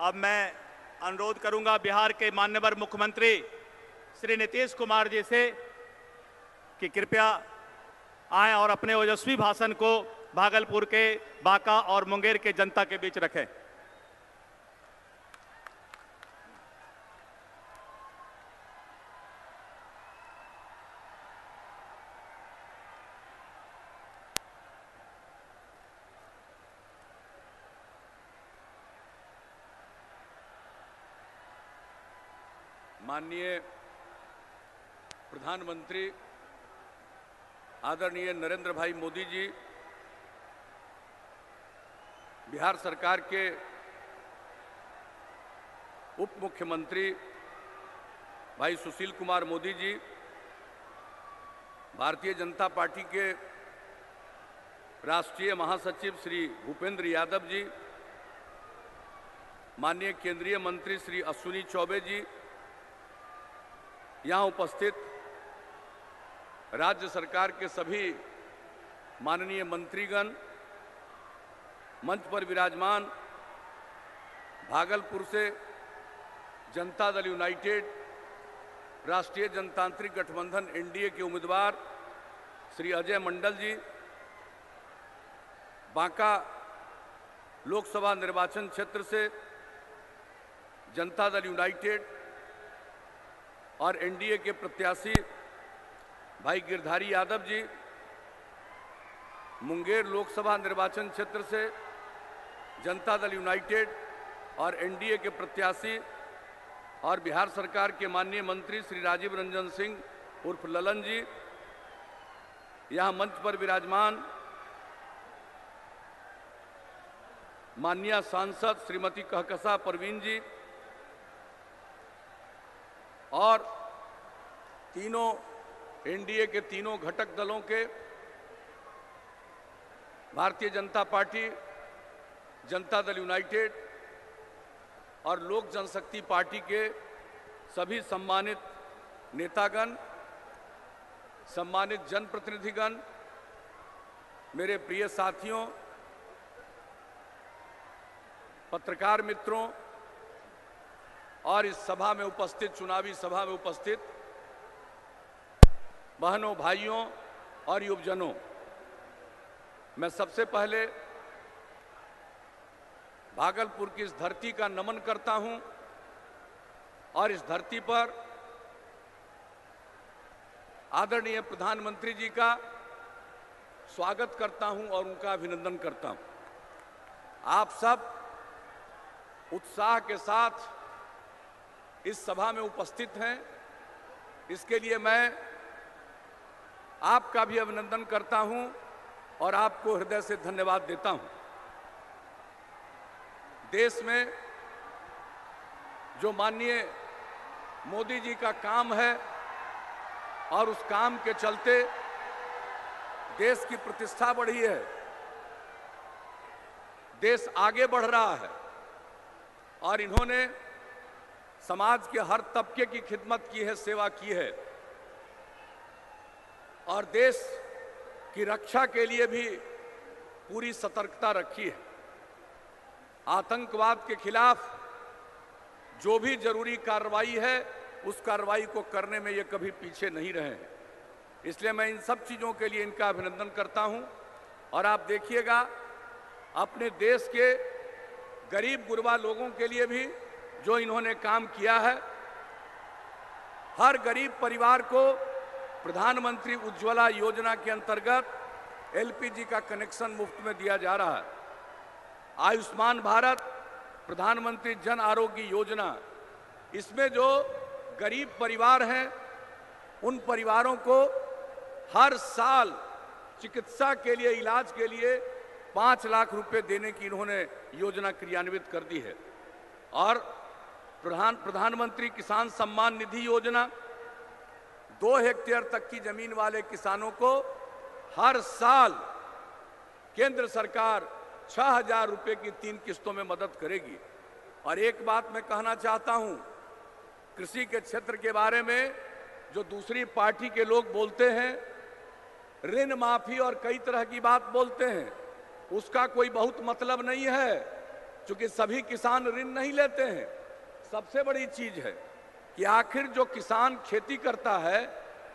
अब मैं अनुरोध करूंगा बिहार के माननीय मुख्यमंत्री श्री नीतीश कुमार जी से कि कृपया आएं और अपने ओजस्वी भाषण को भागलपुर के, बांका और मुंगेर के जनता के बीच रखें। माननीय प्रधानमंत्री आदरणीय नरेंद्र भाई मोदी जी, बिहार सरकार के उप मुख्यमंत्री भाई सुशील कुमार मोदी जी, भारतीय जनता पार्टी के राष्ट्रीय महासचिव श्री भूपेंद्र यादव जी, माननीय केंद्रीय मंत्री श्री अश्विनी चौबे जी, यहाँ उपस्थित राज्य सरकार के सभी माननीय मंत्रीगण, मंच पर विराजमान भागलपुर से जनता दल यूनाइटेड राष्ट्रीय जनतांत्रिक गठबंधन एनडीए के उम्मीदवार श्री अजय मंडल जी, बांका लोकसभा निर्वाचन क्षेत्र से जनता दल यूनाइटेड और एनडीए के प्रत्याशी भाई गिरधारी यादव जी, मुंगेर लोकसभा निर्वाचन क्षेत्र से जनता दल यूनाइटेड और एनडीए के प्रत्याशी और बिहार सरकार के माननीय मंत्री श्री राजीव रंजन सिंह उर्फ ललन जी, यहाँ मंच पर विराजमान माननीय सांसद श्रीमती कहकशा परवीन जी और तीनों एनडीए के तीनों घटक दलों के भारतीय जनता पार्टी, जनता दल यूनाइटेड और लोक जनशक्ति पार्टी के सभी सम्मानित नेतागण, सम्मानित जनप्रतिनिधिगण, मेरे प्रिय साथियों, पत्रकार मित्रों और इस सभा में उपस्थित, चुनावी सभा में उपस्थित बहनों, भाइयों और युवजनों, मैं सबसे पहले भागलपुर की इस धरती का नमन करता हूं और इस धरती पर आदरणीय प्रधानमंत्री जी का स्वागत करता हूं और उनका अभिनंदन करता हूं। आप सब उत्साह के साथ इस सभा में उपस्थित हैं, इसके लिए मैं आपका भी अभिनंदन करता हूं और आपको हृदय से धन्यवाद देता हूं। देश में जो माननीय मोदी जी का काम है और उस काम के चलते देश की प्रतिष्ठा बढ़ी है, देश आगे बढ़ रहा है और इन्होंने समाज के हर तबके की खिदमत की है, सेवा की है और देश की रक्षा के लिए भी पूरी सतर्कता रखी है। आतंकवाद के खिलाफ जो भी जरूरी कार्रवाई है, उस कार्रवाई को करने में ये कभी पीछे नहीं रहे हैं। इसलिए मैं इन सब चीज़ों के लिए इनका अभिनंदन करता हूं और आप देखिएगा अपने देश के गरीब गुरबा लोगों के लिए भी जो इन्होंने काम किया है। हर गरीब परिवार को प्रधानमंत्री उज्ज्वला योजना के अंतर्गत एलपीजी का कनेक्शन मुफ्त में दिया जा रहा है। आयुष्मान भारत, प्रधानमंत्री जन आरोग्य योजना, इसमें जो गरीब परिवार हैं उन परिवारों को हर साल चिकित्सा के लिए, इलाज के लिए 5 लाख रुपए देने की इन्होंने योजना क्रियान्वित कर दी है। और प्रधानमंत्री किसान सम्मान निधि योजना, 2 हेक्टेयर तक की जमीन वाले किसानों को हर साल केंद्र सरकार 6,000 रुपए की 3 किस्तों में मदद करेगी। और एक बात मैं कहना चाहता हूं, कृषि के क्षेत्र के बारे में जो दूसरी पार्टी के लोग बोलते हैं, ऋण माफी और कई तरह की बात बोलते हैं, उसका कोई बहुत मतलब नहीं है। क्योंकि सभी किसान ऋण नहीं लेते हैं। सबसे बड़ी चीज है कि आखिर जो किसान खेती करता है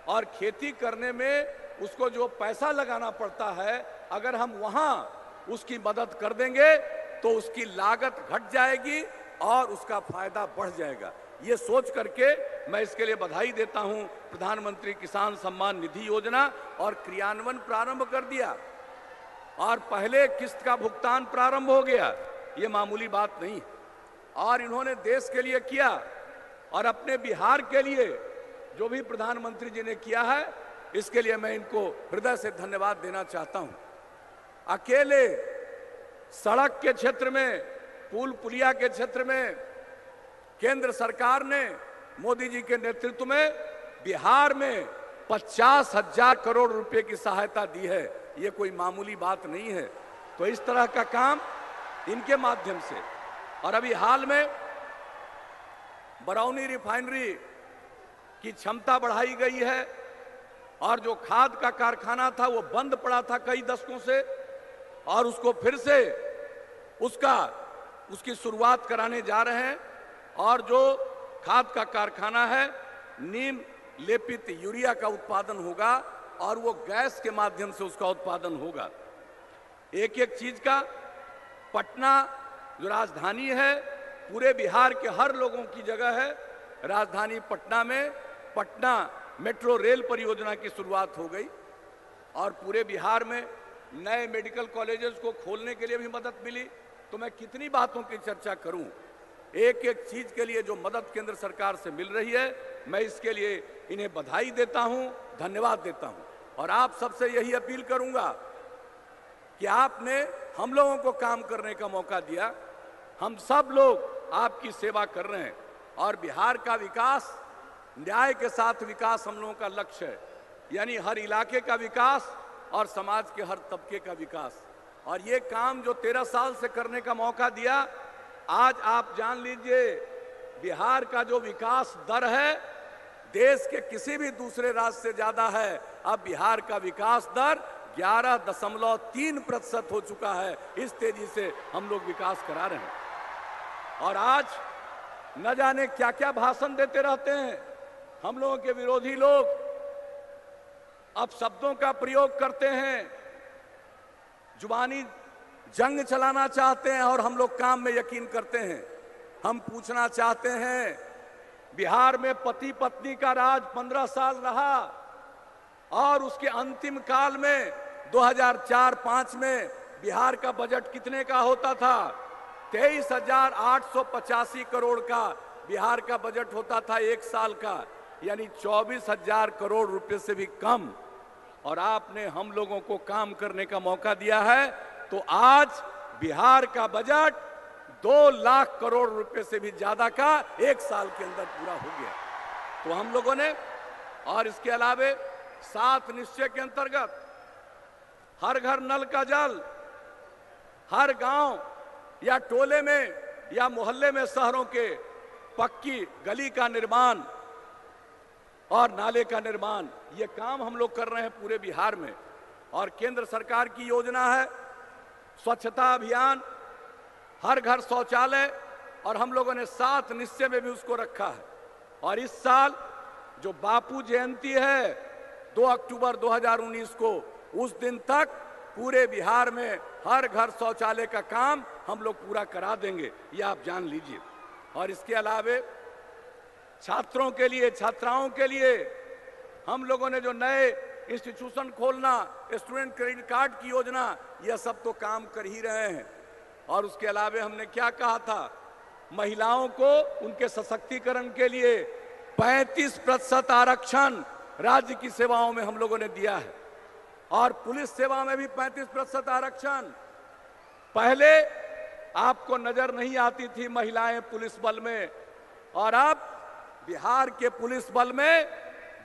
और खेती करने में उसको जो पैसा लगाना पड़ता है, अगर हम वहां उसकी मदद कर देंगे तो उसकी लागत घट जाएगी और उसका फायदा बढ़ जाएगा। ये सोच करके मैं इसके लिए बधाई देता हूं। प्रधानमंत्री किसान सम्मान निधि योजना और क्रियान्वयन प्रारंभ कर दिया और पहले किस्त का भुगतान प्रारंभ हो गया। ये मामूली बात नहीं और इन्होंने देश के लिए किया और अपने बिहार के लिए जो भी प्रधानमंत्री जी ने किया है, इसके लिए मैं इनको हृदय से धन्यवाद देना चाहता हूं। अकेले सड़क के क्षेत्र में, पुल पुलिया के क्षेत्र में केंद्र सरकार ने मोदी जी के नेतृत्व में बिहार में 50,000 करोड़ रुपए की सहायता दी है। ये कोई मामूली बात नहीं है। तो इस तरह का काम इनके माध्यम से, और अभी हाल में बरौनी रिफाइनरी की क्षमता बढ़ाई गई है और जो खाद का कारखाना था वो बंद पड़ा था कई दशकों से, और उसको फिर से उसकी शुरुआत कराने जा रहे हैं। और जो खाद का कारखाना है, नीम लेपित यूरिया का उत्पादन होगा और वो गैस के माध्यम से उसका उत्पादन होगा। एक एक चीज का पटना जो राजधानी है, पूरे बिहार के हर लोगों की जगह है। राजधानी पटना में पटना मेट्रो रेल परियोजना की शुरुआत हो गई और पूरे बिहार में नए मेडिकल कॉलेजेस को खोलने के लिए भी मदद मिली। तो मैं कितनी बातों की चर्चा करूं, एक एक चीज के लिए जो मदद केंद्र सरकार से मिल रही है, मैं इसके लिए इन्हें बधाई देता हूं, धन्यवाद देता हूं। और आप सबसे यही अपील करूंगा कि आपने हम लोगों को काम करने का मौका दिया। हम सब लोग आपकी सेवा कर रहे हैं और बिहार का विकास, न्याय के साथ विकास हम लोगों का लक्ष्य है, यानी हर इलाके का विकास और समाज के हर तबके का विकास। और ये काम जो 13 साल से करने का मौका दिया, आज आप जान लीजिए बिहार का जो विकास दर है देश के किसी भी दूसरे राज्य से ज्यादा है। अब बिहार का विकास दर 11.3% हो चुका है। इस तेजी से हम लोग विकास करा रहे हैं। और आज न जाने क्या क्या भाषण देते रहते हैं हम लोगों के विरोधी लोग, अब शब्दों का प्रयोग करते हैं, जुबानी जंग चलाना चाहते हैं और हम लोग काम में यकीन करते हैं। हम पूछना चाहते हैं, बिहार में पति पत्नी का राज 15 साल रहा और उसके अंतिम काल में 2004-05 में बिहार का बजट कितने का होता था? 23,885 करोड़ का बिहार का बजट होता था एक साल का, यानी 24,000 करोड़ रुपए से भी कम। और आपने हम लोगों को काम करने का मौका दिया है, तो आज बिहार का बजट 2 लाख करोड़ रुपए से भी ज्यादा का एक साल के अंदर पूरा हो गया। तो हम लोगों ने, और इसके अलावे 7 निश्चय के अंतर्गत हर घर नल का जल, हर गांव या टोले में या मोहल्ले में शहरों के पक्की गली का निर्माण और नाले का निर्माण, ये काम हम लोग कर रहे हैं पूरे बिहार में। और केंद्र सरकार की योजना है स्वच्छता अभियान, हर घर शौचालय, और हम लोगों ने 7 निश्चय में भी उसको रखा है। और इस साल जो बापू जयंती है 2 अक्टूबर 2019 को, उस दिन तक पूरे बिहार में हर घर शौचालय का काम हम लोग पूरा करा देंगे, ये आप जान लीजिए। और इसके अलावे छात्रों के लिए, छात्राओं के लिए हम लोगों ने जो नए इंस्टीट्यूशन खोलना, स्टूडेंट क्रेडिट कार्ड की योजना, यह सब तो काम कर ही रहे हैं। और उसके अलावे हमने क्या कहा था, महिलाओं को उनके सशक्तिकरण के लिए 35% आरक्षण राज्य की सेवाओं में हम लोगों ने दिया है और पुलिस सेवा में भी 35% आरक्षण। पहले आपको नजर नहीं आती थी महिलाएं पुलिस बल में, और अब बिहार के पुलिस बल में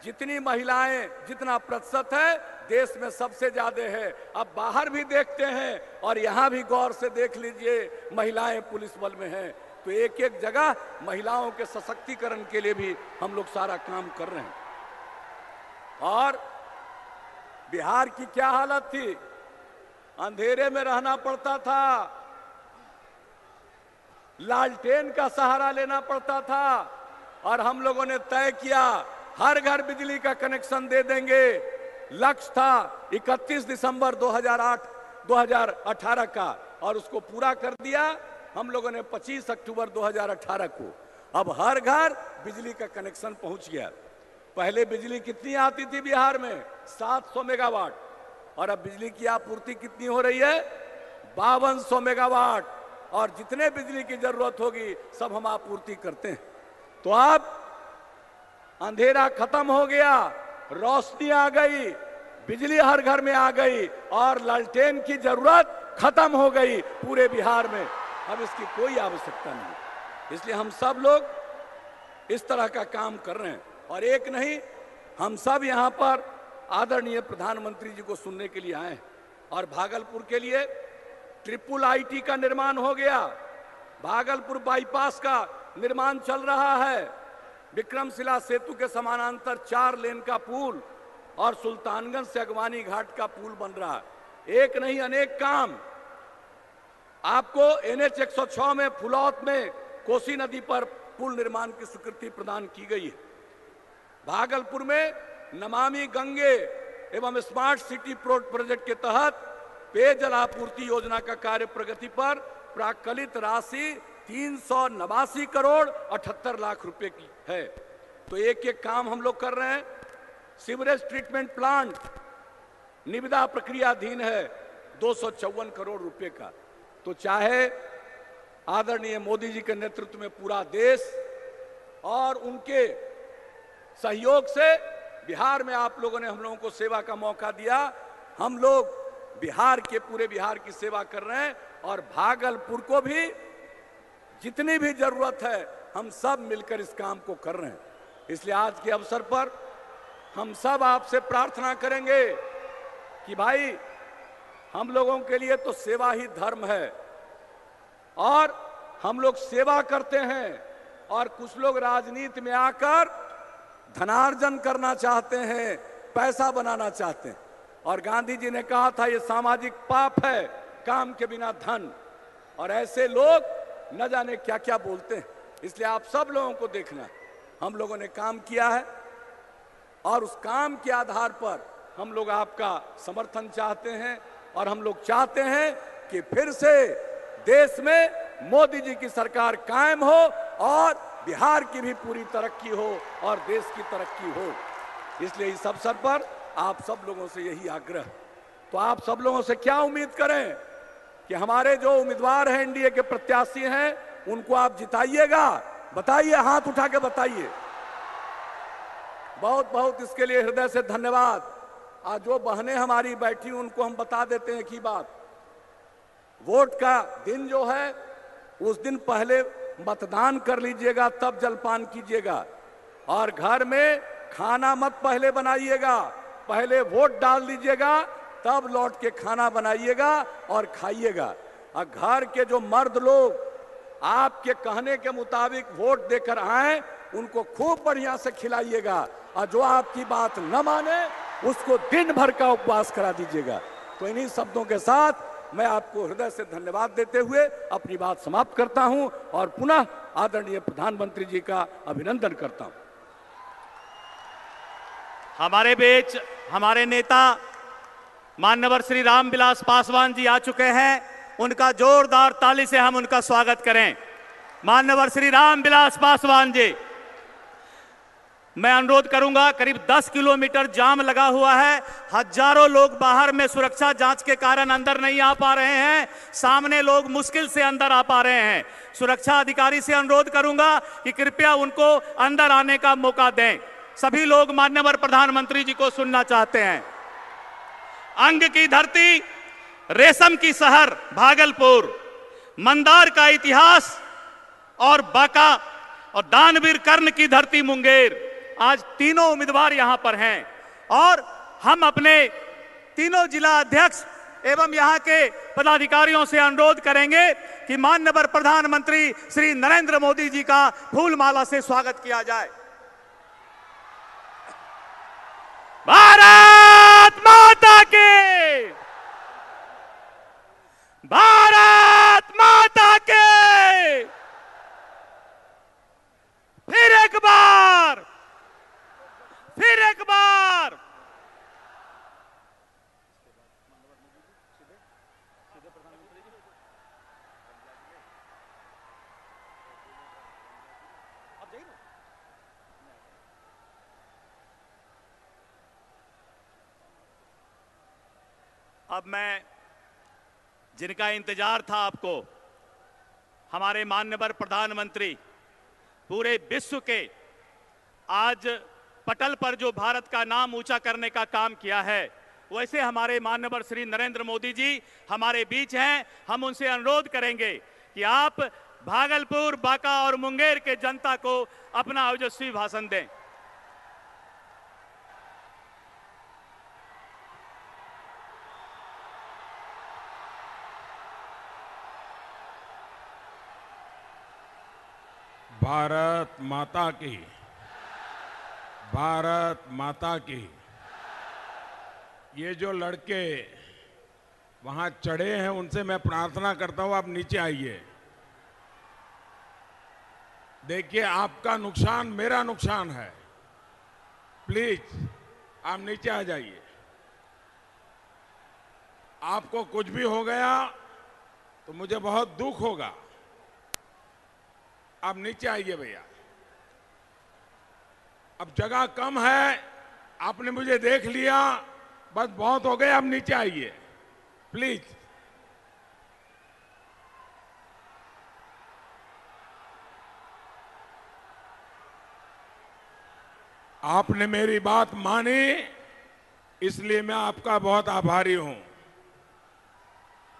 जितनी महिलाएं, जितना प्रतिशत है देश में सबसे ज्यादा है। अब बाहर भी देखते हैं और यहां भी गौर से देख लीजिए, महिलाएं पुलिस बल में हैं। तो एक एक जगह महिलाओं के सशक्तिकरण के लिए भी हम लोग सारा काम कर रहे हैं। और बिहार की क्या हालत थी, अंधेरे में रहना पड़ता था, लालटेन का सहारा लेना पड़ता था और हम लोगों ने तय किया हर घर बिजली का कनेक्शन दे देंगे। लक्ष्य था 31 दिसंबर 2018 का और उसको पूरा कर दिया हम लोगों ने 25 अक्टूबर 2018 को। अब हर घर बिजली का कनेक्शन पहुंच गया। पहले बिजली कितनी आती थी बिहार में? 700 मेगावाट और अब बिजली की आपूर्ति कितनी हो रही है? 5200 मेगावाट और जितने बिजली की जरूरत होगी सब हम आपूर्ति करते हैं। तो अब अंधेरा खत्म हो गया, रोशनी आ गई, बिजली हर घर में आ गई और लालटेन की जरूरत खत्म हो गई पूरे बिहार में। अब इसकी कोई आवश्यकता नहीं। इसलिए हम सब लोग इस तरह का काम कर रहे हैं और एक नहीं, हम सब यहां पर आदरणीय प्रधानमंत्री जी को सुनने के लिए आए हैं। और भागलपुर के लिए ट्रिपल आईटी का निर्माण हो गया, भागलपुर बाईपास का निर्माण चल रहा है, विक्रमशिला सेतु के समानांतर 4 लेन का पुल और सुल्तानगंज से अगवानी घाट का पुल बन रहा है। एक नहीं अनेक काम। आपको NH 106 में फुलौत में कोसी नदी पर पुल निर्माण की स्वीकृति प्रदान की गई है। भागलपुर में नमामि गंगे एवं स्मार्ट सिटी प्रोजेक्ट के तहत पेयजल आपूर्ति योजना का कार्य प्रगति पर प्राक्कलित राशि 389 करोड़ 78 लाख रुपए की है। तो एक एक काम हम लोग कर रहे हैं। सीवरेज ट्रीटमेंट प्लांट निविदा प्रक्रियाधीन है 254 करोड़ रुपए का। तो चाहे आदरणीय मोदी जी के नेतृत्व में पूरा देश और उनके सहयोग से बिहार में आप लोगों ने हम लोगों को सेवा का मौका दिया। हम लोग बिहार के पूरे बिहार की सेवा कर रहे हैं और भागलपुर को भी जितनी भी जरूरत है हम सब मिलकर इस काम को कर रहे हैं। इसलिए आज के अवसर पर हम सब आपसे प्रार्थना करेंगे कि भाई हम लोगों के लिए तो सेवा ही धर्म है और हम लोग सेवा करते हैं और कुछ लोग राजनीति में आकर धनार्जन करना चाहते हैं, पैसा बनाना चाहते हैं। और गांधी जी ने कहा था ये सामाजिक पाप है, काम के बिना धन। और ऐसे लोग न जाने क्या क्या बोलते हैं। इसलिए आप सब लोगों को देखना, हम लोगों ने काम किया है और उस काम के आधार पर हम लोग आपका समर्थन चाहते हैं और हम लोग चाहते हैं कि फिर से देश में मोदी जी की सरकार कायम हो और बिहार की भी पूरी तरक्की हो और देश की तरक्की हो। इसलिए इस अवसर पर आप सब लोगों से यही आग्रह। तो आप सब लोगों से क्या उम्मीद करें कि हमारे जो उम्मीदवार हैं, एनडीए के प्रत्याशी हैं, उनको आप जिताइएगा। बताइए, हाथ उठा के बताइए। बहुत बहुत इसके लिए हृदय से धन्यवाद। आज जो बहनें हमारी बैठी उनको हम बता देते हैं कि बात, वोट का दिन जो है उस दिन पहले मतदान कर लीजिएगा, तब जलपान कीजिएगा और घर में खाना मत पहले बनाइएगा, पहले वोट डाल दीजिएगा, तब लौट के खाना बनाइएगा और खाइएगा। और घर के जो मर्द लोग आपके कहने के मुताबिक वोट देकर आए, उनको खूब बढ़िया से खिलाइएगा और जो आपकी बात न माने उसको दिन भर का उपवास करा दीजिएगा। तो इन्हीं शब्दों के साथ मैं आपको हृदय से धन्यवाद देते हुए अपनी बात समाप्त करता हूं और पुनः आदरणीय प्रधानमंत्री जी का अभिनंदन करता हूं। हमारे बीच हमारे नेता माननीय श्री रामविलास पासवान जी आ चुके हैं। उनका जोरदार ताली से हम उनका स्वागत करें। माननीय श्री रामविलास पासवान जी, मैं अनुरोध करूंगा, करीब 10 किलोमीटर जाम लगा हुआ है। हजारों लोग बाहर में सुरक्षा जांच के कारण अंदर नहीं आ पा रहे हैं, सामने लोग मुश्किल से अंदर आ पा रहे हैं। सुरक्षा अधिकारी से अनुरोध करूंगा कि कृपया उनको अंदर आने का मौका दें। सभी लोग माननीय प्रधानमंत्री जी को सुनना चाहते हैं। अंग की धरती, रेशम की शहर भागलपुर, मंदार का इतिहास और बांका और दानवीर कर्ण की धरती मुंगेर। आज तीनों उम्मीदवार यहां पर हैं और हम अपने तीनों जिला अध्यक्ष एवं यहां के पदाधिकारियों से अनुरोध करेंगे कि माननीय प्रधानमंत्री श्री नरेंद्र मोदी जी का फूल माला से स्वागत किया जाए। भारत माता के, भारत माता के। अब मैं जिनका इंतजार था आपको, हमारे माननीय प्रधानमंत्री पूरे विश्व के आज पटल पर जो भारत का नाम ऊंचा करने का काम किया है, वैसे हमारे माननीय श्री नरेंद्र मोदी जी हमारे बीच हैं। हम उनसे अनुरोध करेंगे कि आप भागलपुर, बांका और मुंगेर के जनता को अपना ओजस्वी भाषण दें। भारत माता की, भारत माता की। ये जो लड़के वहां चढ़े हैं उनसे मैं प्रार्थना करता हूं, आप नीचे आइए। देखिए, आपका नुकसान मेरा नुकसान है, प्लीज आप नीचे आ जाइए। आपको कुछ भी हो गया तो मुझे बहुत दुख होगा। आप नीचे आइए भैया। अब जगह कम है, आपने मुझे देख लिया, बस बहुत हो गए, आप नीचे आइए प्लीज। आपने मेरी बात मानी, इसलिए मैं आपका बहुत आभारी हूं।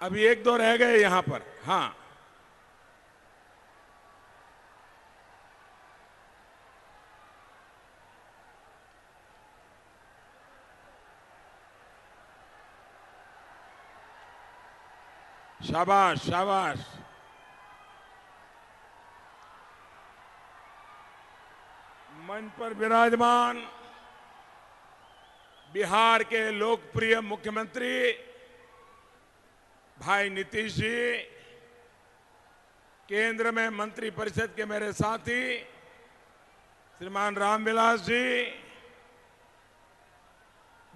अभी एक दो रह गए यहां पर। हाँ, शाबाश शाबाश। मंच पर विराजमान बिहार के लोकप्रिय मुख्यमंत्री भाई नीतीश जी, केंद्र में मंत्रिपरिषद के मेरे साथी श्रीमान रामविलास जी,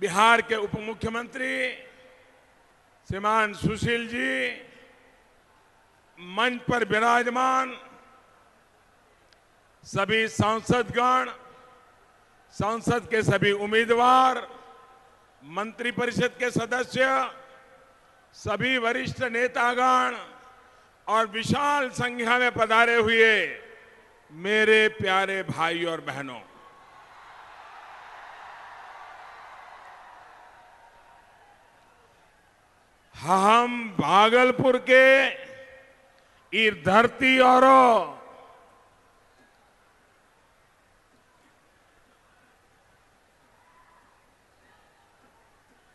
बिहार के उप मुख्यमंत्री श्रीमान सुशील जी, मंच पर विराजमान सभी सांसदगण, संसद के सभी उम्मीदवार, मंत्रिपरिषद के सदस्य, सभी वरिष्ठ नेतागण और विशाल संख्या में पधारे हुए मेरे प्यारे भाई और बहनों, हम भागलपुर के इस धरती और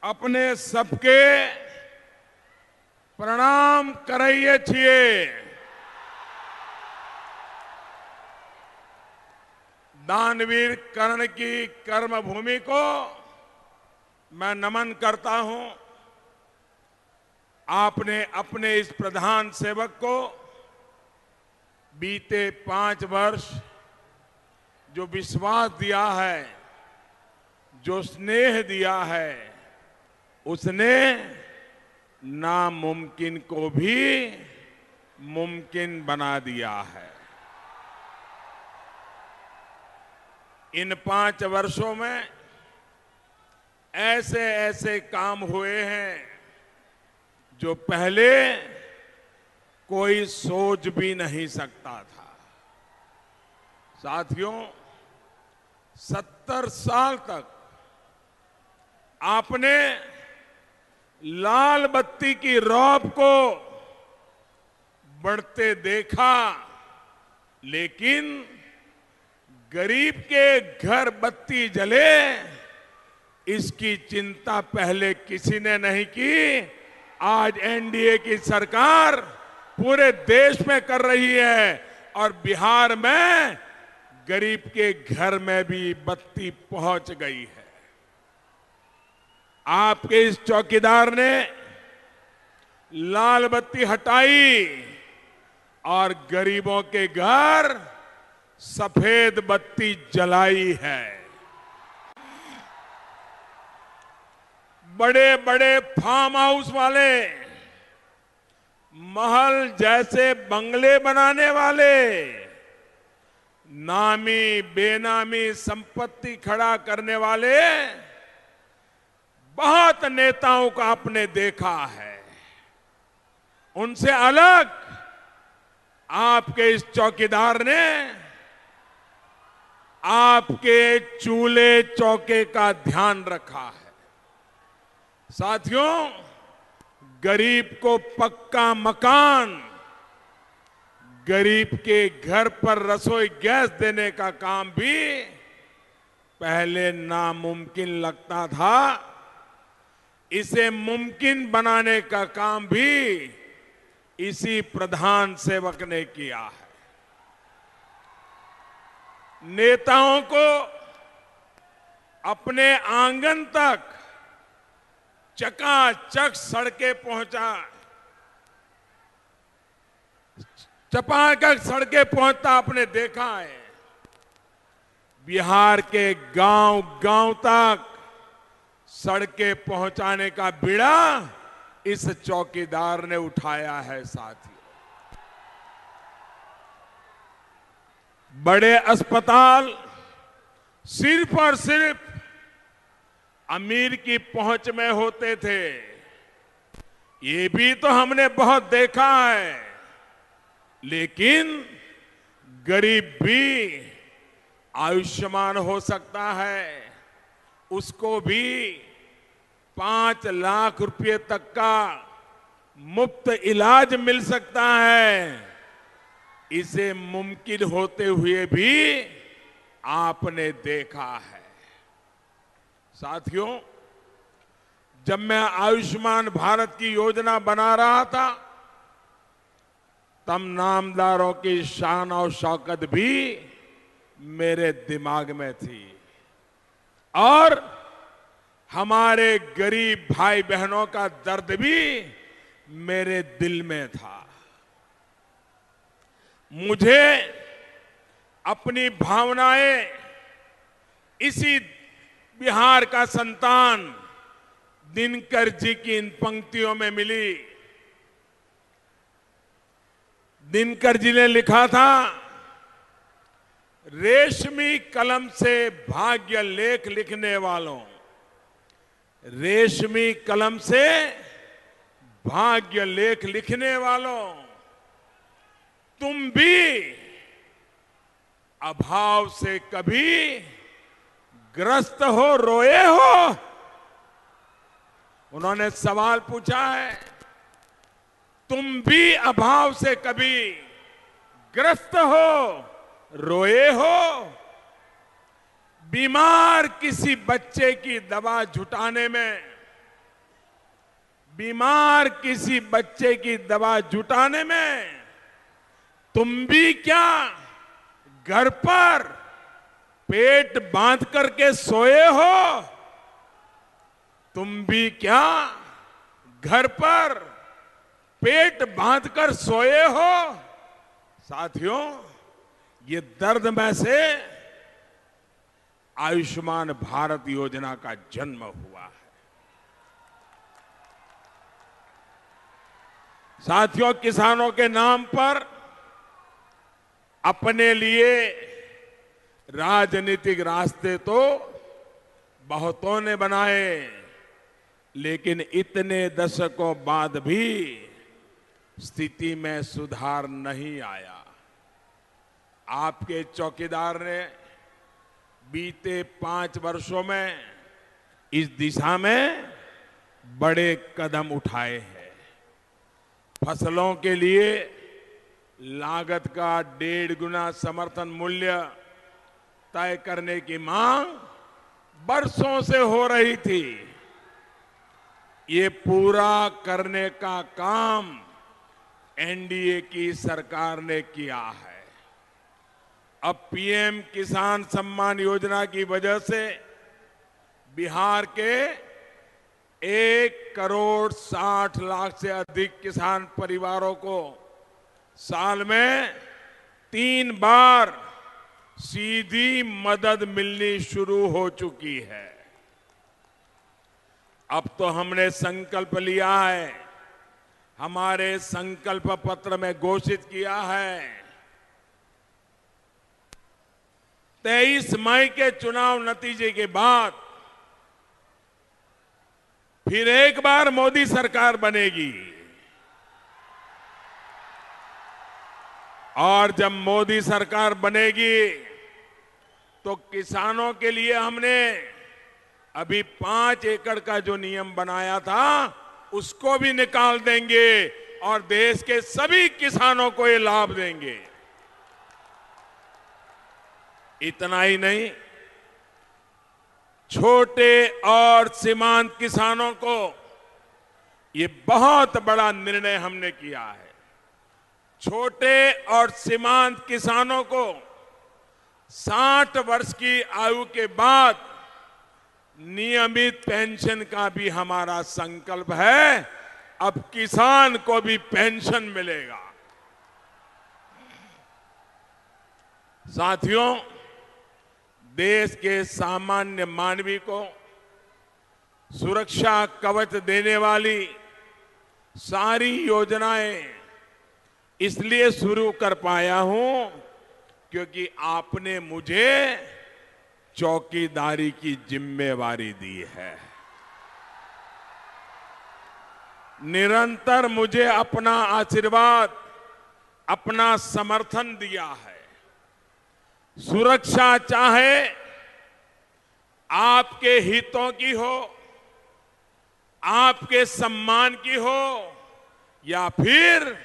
अपने सबके प्रणाम करिए छिए। दानवीर कर्ण की कर्म भूमि को मैं नमन करता हूं। आपने अपने इस प्रधान सेवक को बीते 5 वर्ष जो विश्वास दिया है, जो स्नेह दिया है, उसने नामुमकिन को भी मुमकिन बना दिया है। इन 5 वर्षों में ऐसे ऐसे काम हुए हैं जो पहले कोई सोच भी नहीं सकता था। साथियों, 70 साल तक आपने लाल बत्ती की रौब को बढ़ते देखा, लेकिन गरीब के घर बत्ती जले इसकी चिंता पहले किसी ने नहीं की। आज एनडीए की सरकार पूरे देश में कर रही है और बिहार में गरीब के घर में भी बत्ती पहुंच गई है। आपके इस चौकीदार ने लाल बत्ती हटाई और गरीबों के घर सफेद बत्ती जलाई है। बड़े बड़े फार्म हाउस वाले, महल जैसे बंगले बनाने वाले, नामी बेनामी संपत्ति खड़ा करने वाले बहुत नेताओं को आपने देखा है। उनसे अलग आपके इस चौकीदार ने आपके चूल्हे चौके का ध्यान रखा है। साथियों, गरीब को पक्का मकान, गरीब के घर पर रसोई गैस देने का काम भी पहले नामुमकिन लगता था। इसे मुमकिन बनाने का काम भी इसी प्रधान सेवक ने किया है। नेताओं को अपने आंगन तक चकाचक सड़कें पहुंचता आपने देखा है। बिहार के गांव तक सड़कें पहुंचाने का बीड़ा इस चौकीदार ने उठाया है। साथियों, बड़े अस्पताल सिर्फ और सिर्फ अमीर की पहुंच में होते थे, ये भी तो हमने बहुत देखा है। लेकिन गरीब भी आयुष्मान हो सकता है, उसको भी 5 लाख रुपए तक का मुफ्त इलाज मिल सकता है। इसे मुमकिन होते हुए भी आपने देखा है। साथियों, जब मैं आयुष्मान भारत की योजना बना रहा था, तब नामदारों की शान और शौकत भी मेरे दिमाग में थी और हमारे गरीब भाई बहनों का दर्द भी मेरे दिल में था। मुझे अपनी भावनाएं इसी बिहार का संतान दिनकर जी की इन पंक्तियों में मिली। दिनकर जी ने लिखा था, रेशमी कलम से भाग्य लेख लिखने वालों, रेशमी कलम से भाग्य लेख लिखने वालों, तुम भी अभाव से कभी ग्रस्त हो, रोए हो? उन्होंने सवाल पूछा है, तुम भी अभाव से कभी ग्रस्त हो, रोए हो? बीमार किसी बच्चे की दवा जुटाने में, बीमार किसी बच्चे की दवा जुटाने में तुम भी क्या घर पर पेट बांध करके सोए हो? तुम भी क्या घर पर पेट बांधकर सोए हो? साथियों, ये दर्द में से आयुष्मान भारत योजना का जन्म हुआ है। साथियों, किसानों के नाम पर अपने लिए राजनीतिक रास्ते तो बहुतों ने बनाए, लेकिन इतने दशकों बाद भी स्थिति में सुधार नहीं आया। आपके चौकीदार ने बीते 5 वर्षों में इस दिशा में बड़े कदम उठाए हैं। फसलों के लिए लागत का 1.5 गुना समर्थन मूल्य तय करने की मांग बरसों से हो रही थी। ये पूरा करने का काम एनडीए की सरकार ने किया है। अब पीएम किसान सम्मान योजना की वजह से बिहार के 1,60,00,000 से अधिक किसान परिवारों को साल में 3 बार सीधी मदद मिलनी शुरू हो चुकी है। अब तो हमने संकल्प लिया है, हमारे संकल्प पत्र में घोषित किया है 23 मई के चुनाव नतीजे के बाद फिर एक बार मोदी सरकार बनेगी और जब मोदी सरकार बनेगी तो किसानों के लिए हमने अभी 5 एकड़ का जो नियम बनाया था उसको भी निकाल देंगे और देश के सभी किसानों को ये लाभ देंगे। इतना ही नहीं, छोटे और सीमांत किसानों को ये बहुत बड़ा निर्णय हमने किया है। छोटे और सीमांत किसानों को 60 वर्ष की आयु के बाद नियमित पेंशन का भी हमारा संकल्प है। अब किसान को भी पेंशन मिलेगा। साथियों, देश के सामान्य मानवी को सुरक्षा कवच देने वाली सारी योजनाएं इसलिए शुरू कर पाया हूं क्योंकि आपने मुझे चौकीदारी की जिम्मेवारी दी है। निरंतर मुझे अपना आशीर्वाद, अपना समर्थन दिया है। सुरक्षा चाहे आपके हितों की हो, आपके सम्मान की हो या फिर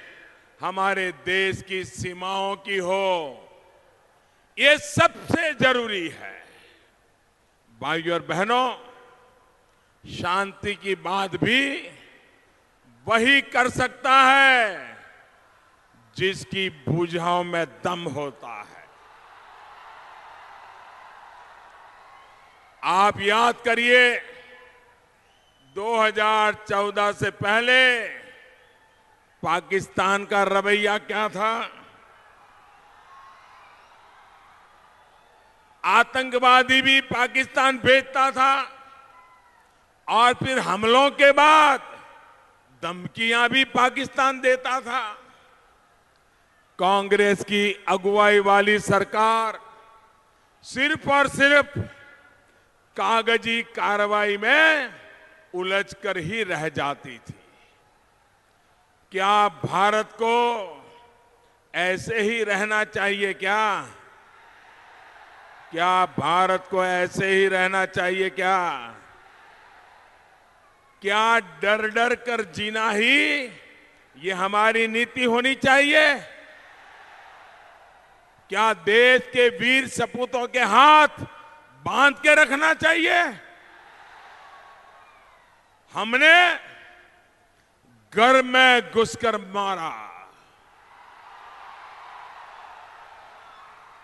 हमारे देश की सीमाओं की हो, ये सबसे जरूरी है। भाइयों और बहनों, शांति की बात भी वही कर सकता है जिसकी भुजाओं में दम होता है। आप याद करिए, 2014 से पहले पाकिस्तान का रवैया क्या था। आतंकवादी भी पाकिस्तान भेजता था और फिर हमलों के बाद धमकियां भी पाकिस्तान देता था। कांग्रेस की अगुवाई वाली सरकार सिर्फ और सिर्फ कागजी कार्रवाई में उलझकर ही रह जाती थी। क्या भारत को ऐसे ही रहना चाहिए? क्या भारत को ऐसे ही रहना चाहिए? क्या डर डर कर जीना ही ये हमारी नीति होनी चाहिए? क्या देश के वीर सपूतों के हाथ बांध के रखना चाहिए? हमने घर में घुसकर मारा।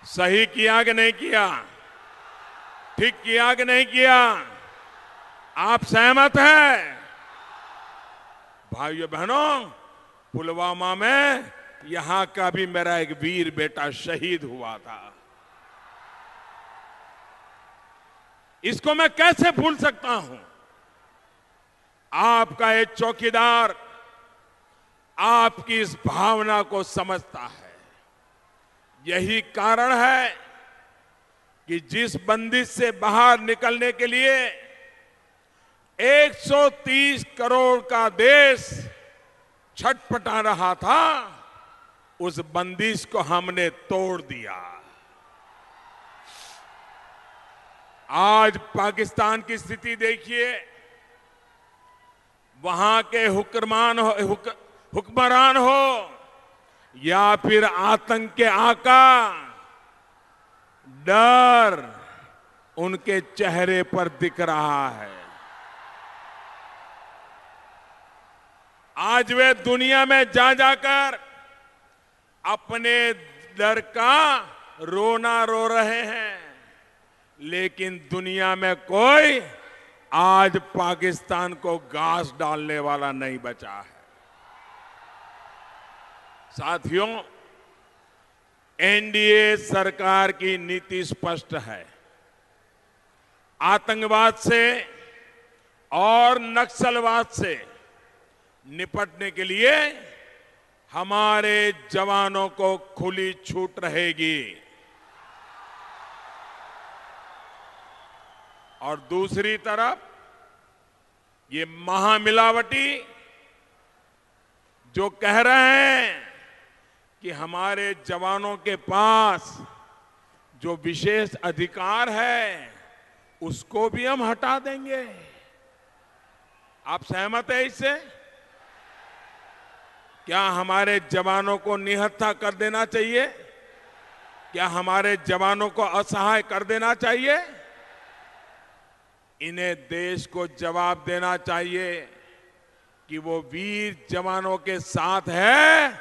सही किया कि नहीं किया? ठीक किया कि नहीं किया? आप सहमत हैं? भाइयों बहनों, पुलवामा में यहां का भी मेरा एक वीर बेटा शहीद हुआ था। इसको मैं कैसे भूल सकता हूं? आपका एक चौकीदार आपकी इस भावना को समझता है। यही कारण है कि जिस बंदिश से बाहर निकलने के लिए 130 करोड़ का देश छटपटा रहा था, उस बंदिश को हमने तोड़ दिया। आज पाकिस्तान की स्थिति देखिए, वहां के हुक्मरान हो या फिर आतंक के आका, डर उनके चेहरे पर दिख रहा है। आज वे दुनिया में जा जाकर अपने डर का रोना रो रहे हैं, लेकिन दुनिया में कोई आज पाकिस्तान को घास डालने वाला नहीं बचा है। साथियों, एनडीए सरकार की नीति स्पष्ट है। आतंकवाद से और नक्सलवाद से निपटने के लिए हमारे जवानों को खुली छूट रहेगी। और दूसरी तरफ ये महामिलावटी जो कह रहे हैं कि हमारे जवानों के पास जो विशेष अधिकार है उसको भी हम हटा देंगे। आप सहमत है इससे? क्या हमारे जवानों को निहत्था कर देना चाहिए? क्या हमारे जवानों को असहाय कर देना चाहिए? इन्हें देश को जवाब देना चाहिए कि वो वीर जवानों के साथ है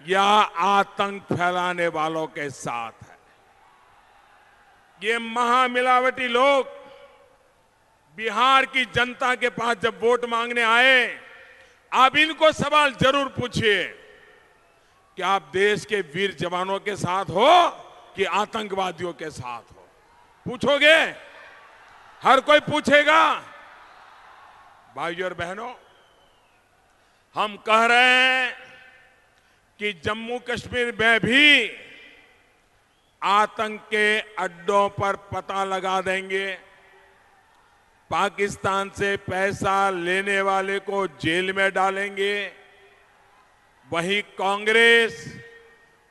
या आतंक फैलाने वालों के साथ है। ये महामिलावटी लोग बिहार की जनता के पास जब वोट मांगने आए, आप इनको सवाल जरूर पूछिए कि आप देश के वीर जवानों के साथ हो कि आतंकवादियों के साथ हो? पूछोगे? हर कोई पूछेगा। भाइयों और बहनों, हम कह रहे हैं कि जम्मू कश्मीर में भी आतंक के अड्डों पर पता लगा देंगे। पाकिस्तान से पैसा लेने वाले को जेल में डालेंगे। वहीं कांग्रेस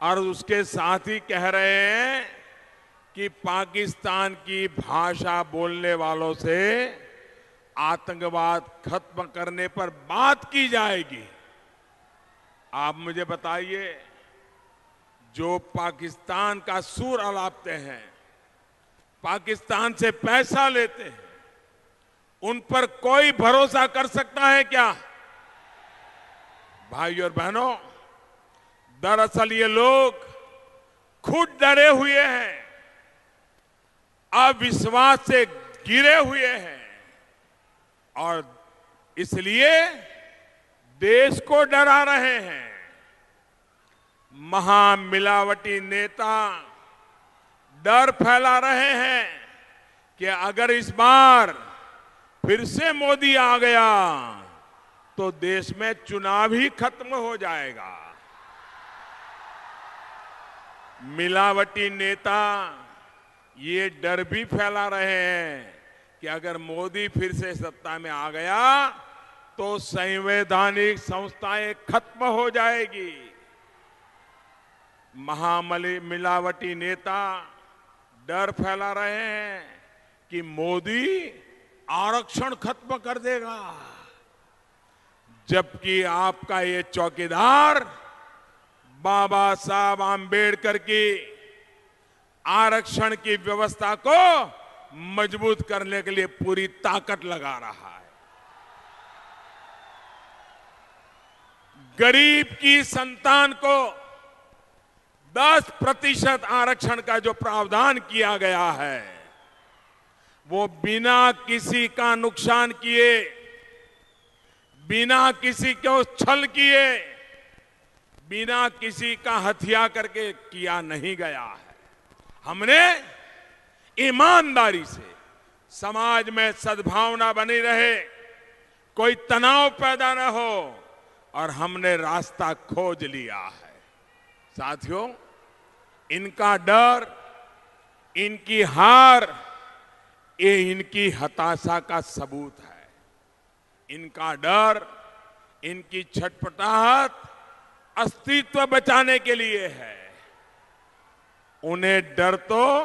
और उसके साथी कह रहे हैं कि पाकिस्तान की भाषा बोलने वालों से आतंकवाद खत्म करने पर बात की जाएगी। आप मुझे बताइए, जो पाकिस्तान का सुर अलापते हैं, पाकिस्तान से पैसा लेते हैं, उन पर कोई भरोसा कर सकता है क्या? भाइयों और बहनों, दरअसल ये लोग खुद डरे हुए हैं, अविश्वास से घिरे हुए हैं और इसलिए देश को डरा रहे हैं। महामिलावटी नेता डर फैला रहे हैं कि अगर इस बार फिर से मोदी आ गया तो देश में चुनाव ही खत्म हो जाएगा। मिलावटी नेता ये डर भी फैला रहे हैं कि अगर मोदी फिर से सत्ता में आ गया तो संवैधानिक संस्थाएं खत्म हो जाएगी। मिलावटी नेता डर फैला रहे हैं कि मोदी आरक्षण खत्म कर देगा, जबकि आपका ये चौकीदार बाबा साहब आंबेडकर की आरक्षण की व्यवस्था को मजबूत करने के लिए पूरी ताकत लगा रहा है। गरीब की संतान को 10% आरक्षण का जो प्रावधान किया गया है, वो बिना किसी का नुकसान किए, बिना किसी को छल किए, बिना किसी का हत्या करके किया नहीं गया है। हमने ईमानदारी से समाज में सद्भावना बनी रहे, कोई तनाव पैदा न हो, और हमने रास्ता खोज लिया है। साथियों, इनका डर, इनकी हार, ये इनकी हताशा का सबूत है। इनका डर, इनकी छटपटाहट अस्तित्व बचाने के लिए है। उन्हें डर तो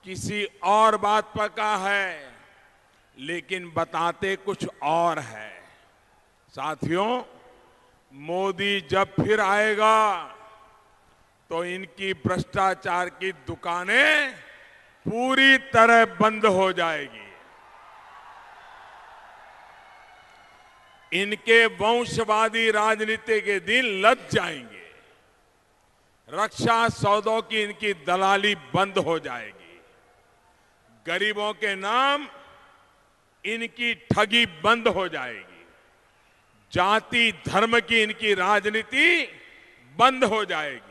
किसी और बात पर का है, लेकिन बताते कुछ और है। साथियों, मोदी जब फिर आएगा तो इनकी भ्रष्टाचार की दुकानें पूरी तरह बंद हो जाएगी। इनके वंशवादी राजनीति के दिन लद जाएंगे। रक्षा सौदों की इनकी दलाली बंद हो जाएगी। गरीबों के नाम इनकी ठगी बंद हो जाएगी। जाति धर्म की इनकी राजनीति बंद हो जाएगी।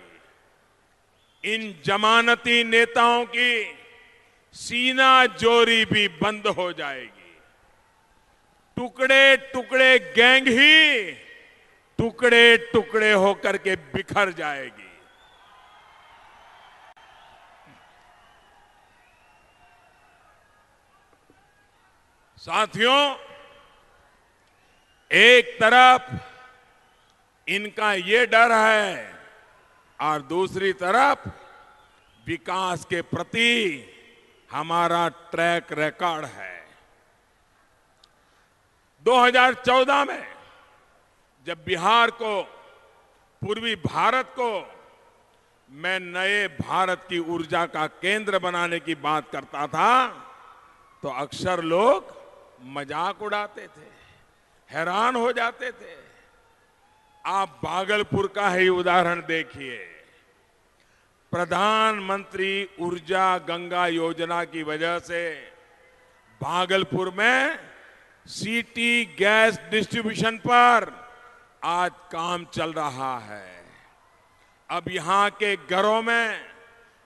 इन जमानती नेताओं की सीना जोरी भी बंद हो जाएगी। टुकड़े टुकड़े गैंग ही टुकड़े टुकड़े होकर के बिखर जाएगी। साथियों, एक तरफ इनका ये डर है और दूसरी तरफ विकास के प्रति हमारा ट्रैक रिकॉर्ड है। 2014 में जब बिहार को, पूर्वी भारत को मैं नए भारत की ऊर्जा का केंद्र बनाने की बात करता था तो अक्सर लोग मजाक उड़ाते थे, हैरान हो जाते थे। आप भागलपुर का ही उदाहरण देखिए। प्रधानमंत्री ऊर्जा गंगा योजना की वजह से भागलपुर में सिटी गैस डिस्ट्रीब्यूशन पर आज काम चल रहा है। अब यहां के घरों में,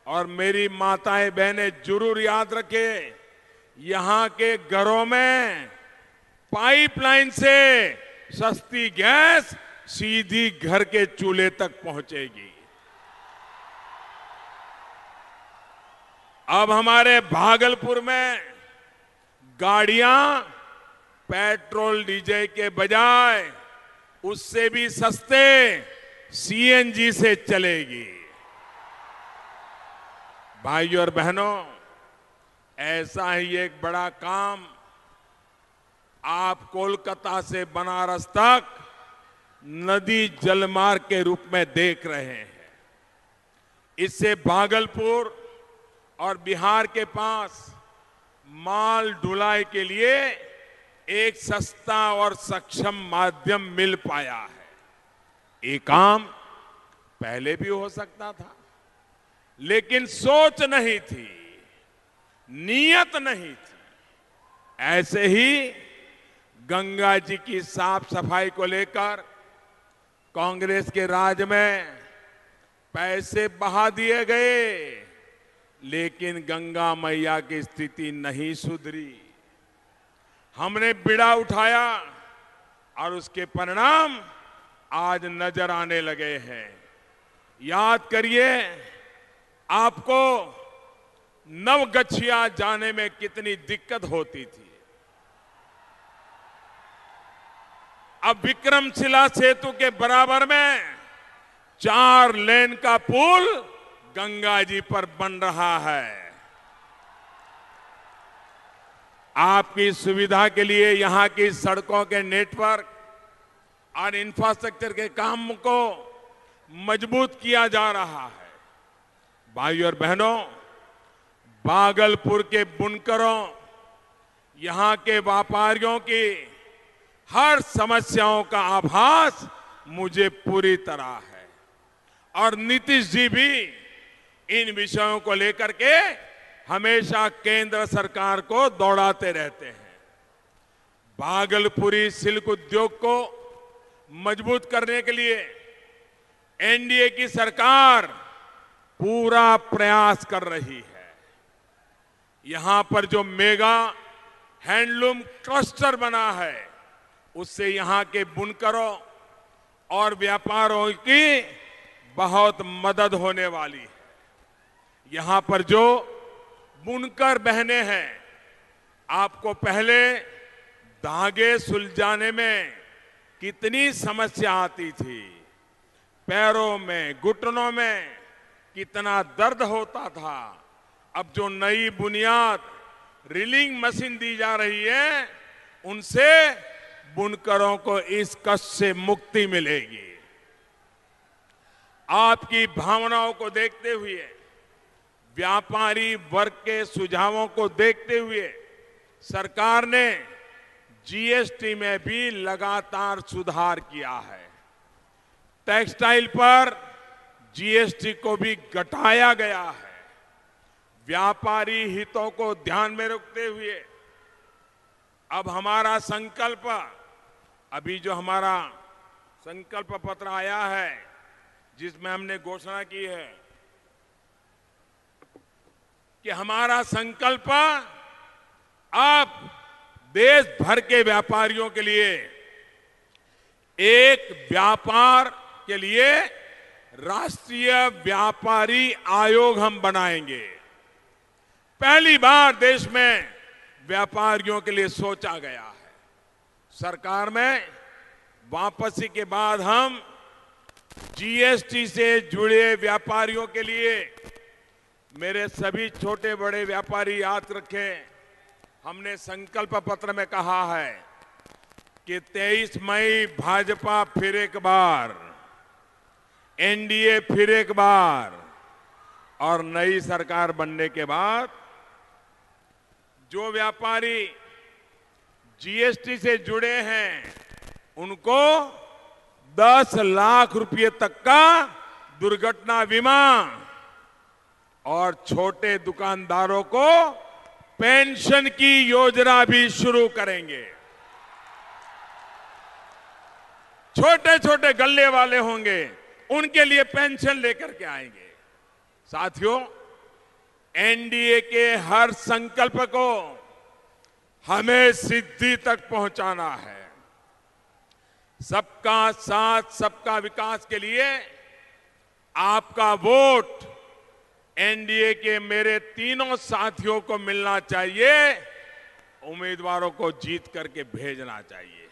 और मेरी माताएं बहनें जरूर याद रखें, यहां के घरों में पाइपलाइन से सस्ती गैस सीधी घर के चूल्हे तक पहुंचेगी। अब हमारे भागलपुर में गाड़ियां पेट्रोल डीजल के बजाय उससे भी सस्ते सीएनजी से चलेगी। भाइयों और बहनों, ऐसा ही एक बड़ा काम आप कोलकाता से बनारस तक नदी जलमार्ग के रूप में देख रहे हैं। इससे भागलपुर और बिहार के पास माल ढुलाई के लिए एक सस्ता और सक्षम माध्यम मिल पाया है। ये काम पहले भी हो सकता था, लेकिन सोच नहीं थी, नीयत नहीं थी। ऐसे ही गंगा जी की साफ सफाई को लेकर कांग्रेस के राज में पैसे बहा दिए गए, लेकिन गंगा मैया की स्थिति नहीं सुधरी। हमने बीड़ा उठाया और उसके परिणाम आज नजर आने लगे हैं। याद करिए, आपको नवगछिया जाने में कितनी दिक्कत होती थी। अब विक्रमशिला सेतु के बराबर में 4 लेन का पुल गंगा जी पर बन रहा है। आपकी सुविधा के लिए यहां की सड़कों के नेटवर्क और इंफ्रास्ट्रक्चर के काम को मजबूत किया जा रहा है। भाइयों और बहनों, भागलपुर के बुनकरों, यहां के व्यापारियों की हर समस्याओं का आभास मुझे पूरी तरह है, और नीतीश जी भी इन विषयों को लेकर के हमेशा केंद्र सरकार को दौड़ाते रहते हैं। भागलपुरी सिल्क उद्योग को मजबूत करने के लिए एनडीए की सरकार पूरा प्रयास कर रही है। यहां पर जो मेगा हैंडलूम क्लस्टर बना है, उससे यहां के बुनकरों और व्यापारों की बहुत मदद होने वाली है। यहां पर जो बुनकर बहनें हैं, आपको पहले धागे सुलझाने में कितनी समस्या आती थी, पैरों में, घुटनों में कितना दर्द होता था। अब जो नई बुनियाद रीलिंग मशीन दी जा रही है, उनसे बुनकरों को इस कष्ट से मुक्ति मिलेगी। आपकी भावनाओं को देखते हुए, व्यापारी वर्ग के सुझावों को देखते हुए सरकार ने जीएसटी में भी लगातार सुधार किया है। टेक्सटाइल पर जीएसटी को भी घटाया गया है। व्यापारी हितों को ध्यान में रखते हुए अब हमारा संकल्प, अभी जो हमारा संकल्प पत्र आया है, जिसमें हमने घोषणा की है कि हमारा संकल्प अब देश भर के व्यापारियों के लिए एक व्यापार के लिए राष्ट्रीय व्यापारी आयोग हम बनाएंगे। पहली बार देश में व्यापारियों के लिए सोचा गया है। सरकार में वापसी के बाद हम जीएसटी से जुड़े व्यापारियों के लिए, मेरे सभी छोटे बड़े व्यापारी याद रखें, हमने संकल्प पत्र में कहा है कि 23 मई भाजपा फिर एक बार, एनडीए फिर एक बार और नई सरकार बनने के बाद जो व्यापारी जीएसटी से जुड़े हैं उनको 10 लाख रुपए तक का दुर्घटना बीमा और छोटे दुकानदारों को पेंशन की योजना भी शुरू करेंगे। छोटे छोटे गल्ले वाले होंगे, उनके लिए पेंशन लेकर के आएंगे। साथियों, एनडीए के हर संकल्प को हमें सिद्धि तक पहुंचाना है। सबका साथ सबका विकास के लिए आपका वोट एनडीए के मेरे तीनों साथियों को मिलना चाहिए, उम्मीदवारों को जीत करके भेजना चाहिए।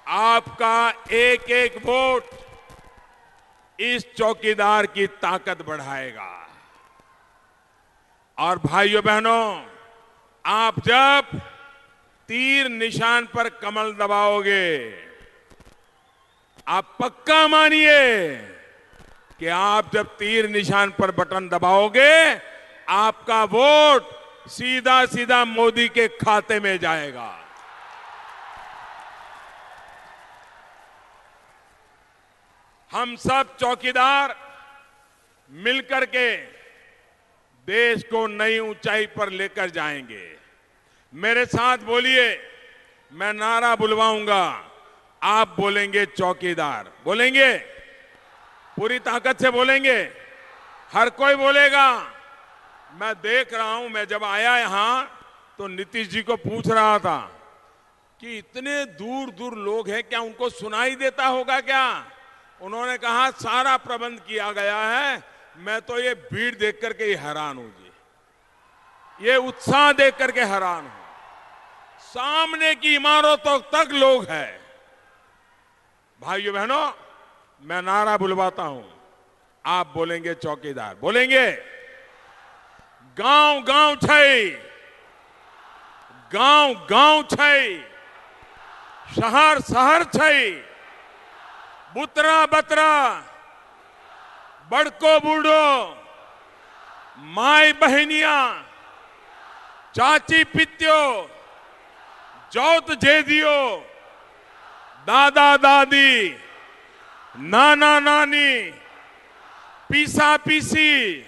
आपका एक एक वोट इस चौकीदार की ताकत बढ़ाएगा। और भाइयों बहनों, आप जब तीर निशान पर कमल दबाओगे, आप पक्का मानिए कि आप जब तीर निशान पर बटन दबाओगे, आपका वोट सीधा सीधा मोदी के खाते में जाएगा। हम सब चौकीदार मिलकर के देश को नई ऊंचाई पर लेकर जाएंगे। मेरे साथ बोलिए, मैं नारा बुलवाऊंगा, आप बोलेंगे चौकीदार। बोलेंगे? पूरी ताकत से बोलेंगे? हर कोई बोलेगा। मैं देख रहा हूं, मैं जब आया यहां तो नीतीश जी को पूछ रहा था कि इतने दूर दूर लोग हैं, क्या उनको सुनाई देता होगा क्या? उन्होंने कहा सारा प्रबंध किया गया है। मैं तो ये भीड़ देख करके ही हैरान हूं जी, ये उत्साह देख करके हैरान हूं। सामने की इमारतों तक लोग हैं। भाइयों बहनों, मैं नारा बुलवाता हूं, आप बोलेंगे चौकीदार। बोलेंगे? गांव गांव छै, गांव गांव छै, शहर शहर छै, बुतरा बतरा, बड़को बूढ़ो, माई बहनिया, चाची पित्यो, जौत जेदियो, दादा दादी, नाना नानी, पीसा पीसी,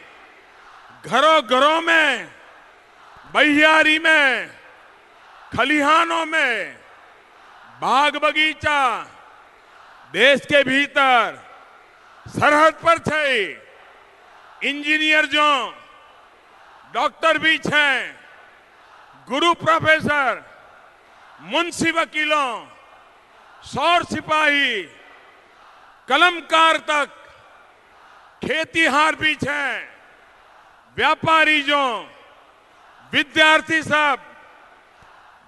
घरों घरों में, बहियारी में, खलिहानों में, बाग बगीचा, देश के भीतर, सरहद पर छै, इंजीनियर जो, डॉक्टर भी हैं, गुरु प्रोफेसर, मुंशी वकीलों, सौर सिपाही, कलमकार तक, खेतीहार भी हैं, व्यापारी जो, विद्यार्थी सब,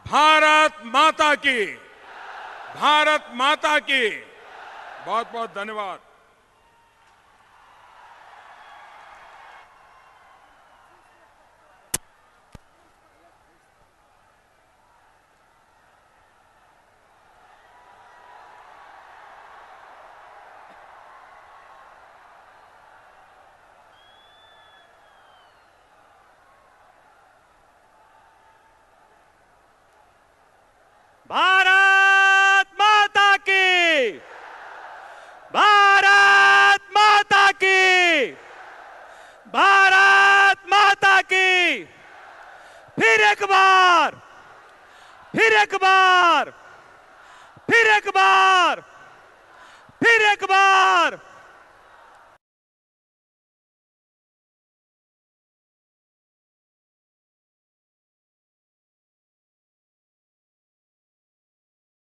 भारत माता की, भारत माता की। बहुत बहुत धन्यवाद। भारत माता की, भारत माता की, भारत माता की। फिर एक बार, फिर एक बार, फिर एक बार, फिर एक बार।